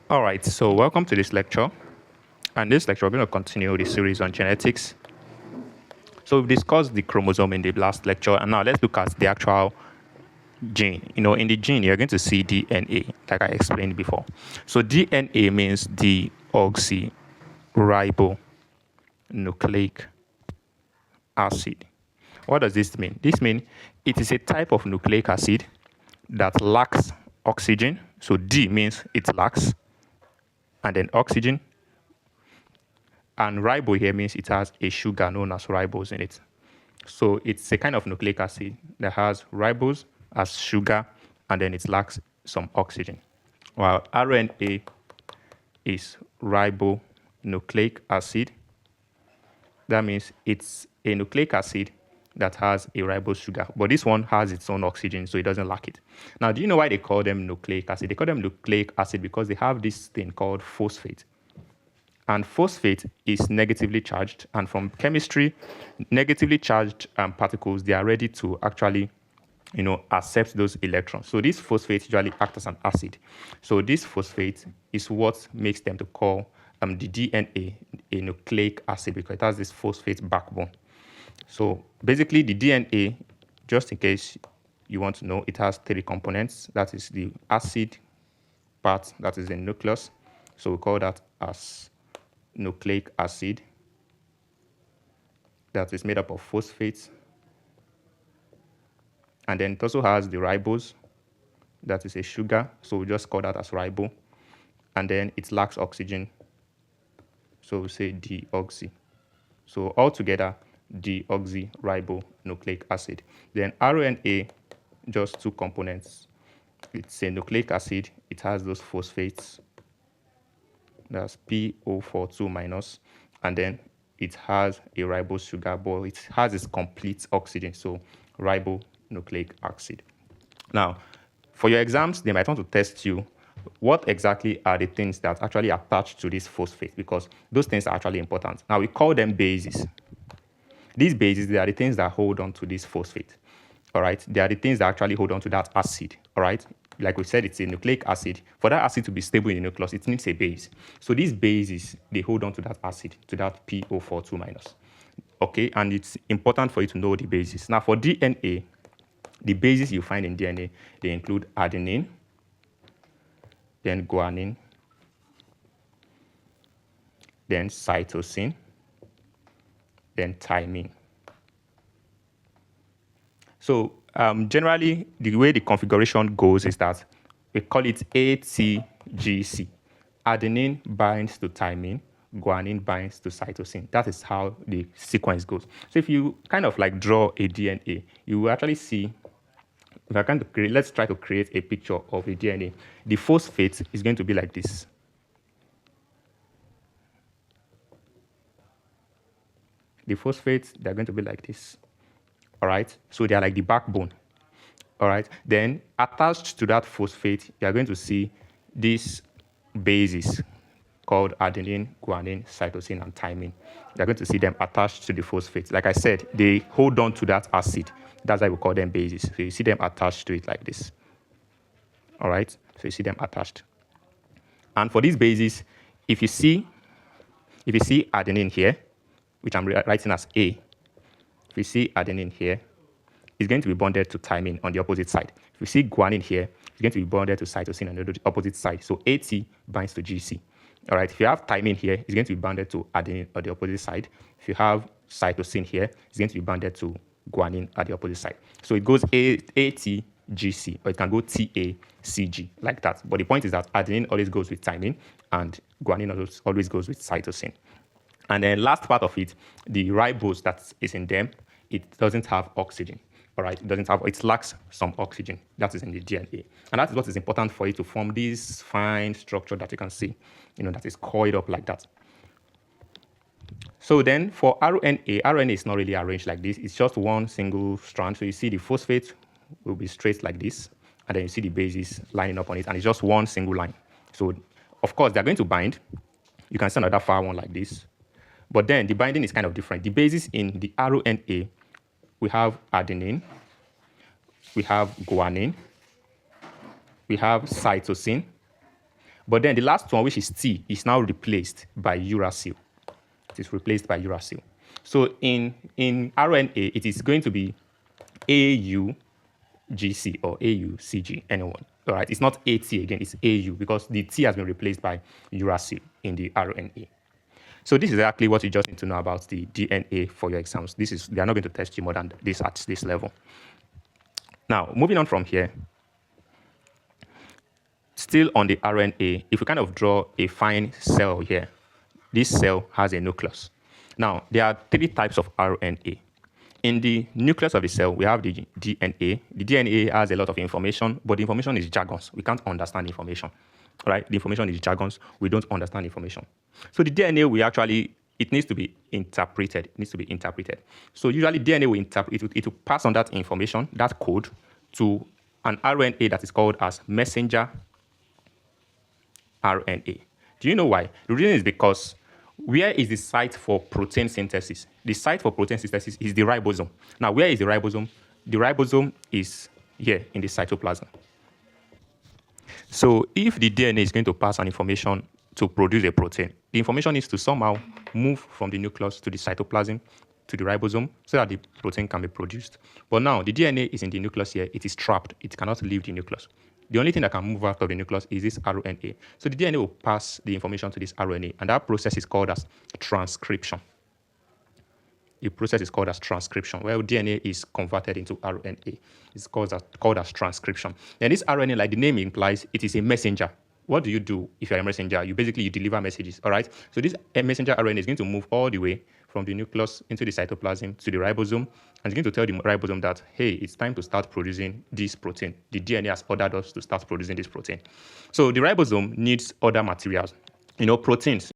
All right, so welcome to this lecture. And this lecture, we're going to continue the series on genetics. So we've discussed the chromosome in the last lecture, and now let's look at the actual gene. In the gene, you're going to see DNA, like I explained before. So DNA means deoxyribonucleic acid. What does this mean? This means it is a type of nucleic acid that lacks oxygen. So D means it lacks, and then oxygen. And ribo here means it has a sugar known as ribose in it. So it's a kind of nucleic acid that has ribose as sugar, and then it lacks some oxygen. While RNA is ribonucleic acid. That means it's a nucleic acid that has a ribose sugar, but this one has its own oxygen, so it doesn't lack it. Now, do you know why they call them nucleic acid? They call them nucleic acid because they have this thing called phosphate. And phosphate is negatively charged, and from chemistry, negatively charged particles, they are ready to actually accept those electrons. So this phosphate usually acts as an acid. So this phosphate is what makes them to call the DNA a nucleic acid, because it has this phosphate backbone. So basically the DNA, just in case you want to know, it has three components. That is the acid part, that is the nucleus. So we call that as nucleic acid. That is made up of phosphates. And then it also has the ribose, that is a sugar, so we just call that as ribo. And then it lacks oxygen, so we say deoxy. So altogether, deoxyribonucleic acid. Then RNA, just two components. It's a nucleic acid, it has those phosphates, that's PO42 minus, and then it has a ribose sugar, but it has its complete oxygen, so ribonucleic acid. Now, for your exams, they might want to test you what exactly are the things that actually attach to this phosphate, because those things are actually important. Now, we call them bases. These bases, they are the things that hold on to this phosphate. All right, they are the things that actually hold on to that acid. All right, like we said, it's a nucleic acid. For that acid to be stable in the nucleus, it needs a base. So these bases, they hold on to that acid, to that PO42 minus. Okay, and it's important for you to know the bases. Now, for DNA, the bases you find in DNA, they include adenine, then guanine, then cytosine, then thymine. So generally, the way the configuration goes is that we call it ATGC. Adenine binds to thymine, guanine binds to cytosine. That is how the sequence goes. So if you kind of like draw a DNA, you will actually see, if I can create, let's try to create a picture of a DNA. The phosphate is going to be like this. The phosphates, they're going to be like this. All right, so they are like the backbone. All right, then attached to that phosphate, you are going to see these bases called adenine, guanine, cytosine, and thymine. You're going to see them attached to the phosphate. Like I said, they hold on to that acid. That's why we call them bases. So you see them attached to it like this. All right, so you see them attached. And for these bases, if you see adenine here, which I'm writing as A, if you see adenine here, it's going to be bonded to thymine on the opposite side. If you see guanine here, it's going to be bonded to cytosine on the opposite side. So AT binds to GC. All right, if you have thymine here, it's going to be bonded to adenine on the opposite side. If you have cytosine here, it's going to be bonded to guanine at the opposite side. So it goes ATGC, or it can go TACG, like that. But the point is that adenine always goes with thymine, and guanine always goes with cytosine. And then last part of it, the ribose that is in them, it doesn't have oxygen. All right, it lacks some oxygen that is in the DNA. And that is what is important for you to form this fine structure that you can see, that is coiled up like that. So then for RNA is not really arranged like this. It's just one single strand. So you see the phosphate will be straight like this, and then you see the bases lining up on it, and it's just one single line. So of course, they're going to bind. You can see another far one like this. But then the binding is kind of different. The bases in the RNA, we have adenine, we have guanine, we have cytosine, But then the last one, which is T, is now replaced by uracil. It is replaced by uracil. So in RNA, it is going to be AUGC or AUCG, anyone. All right, it's not AT again, it's AU because the T has been replaced by uracil in the RNA. So this is exactly what you just need to know about the DNA for your exams. They are not going to test you more than this at this level. Now, moving on from here, still on the RNA, if we kind of draw a fine cell here, this cell has a nucleus. Now, there are 3 types of RNA. In the nucleus of the cell, we have the DNA. The DNA has a lot of information, but the information is jargons. We can't understand information, right? The information is jargons. We don't understand information. So the DNA, it needs to be interpreted. It needs to be interpreted. So usually DNA will pass on that information, that code, to an RNA that is called as messenger RNA. Do you know why? The reason is because where is the site for protein synthesis? The site for protein synthesis is the ribosome. Now, where is the ribosome? The ribosome is here in the cytoplasm. So if the DNA is going to pass an information to produce a protein, the information needs to somehow move from the nucleus to the cytoplasm to the ribosome so that the protein can be produced. But now the DNA is in the nucleus here. It is trapped. It cannot leave the nucleus. The only thing that can move out of the nucleus is this RNA. So the DNA will pass the information to this RNA, and that process is called as transcription. The process is called as transcription, where DNA is converted into RNA. It's called as transcription. And this RNA, like the name implies, it is a messenger. What do you do if you're a messenger? You deliver messages, all right? So this messenger RNA is going to move all the way from the nucleus into the cytoplasm to the ribosome, and it's going to tell the ribosome that, hey, it's time to start producing this protein. The DNA has ordered us to start producing this protein. So the ribosome needs other materials, proteins.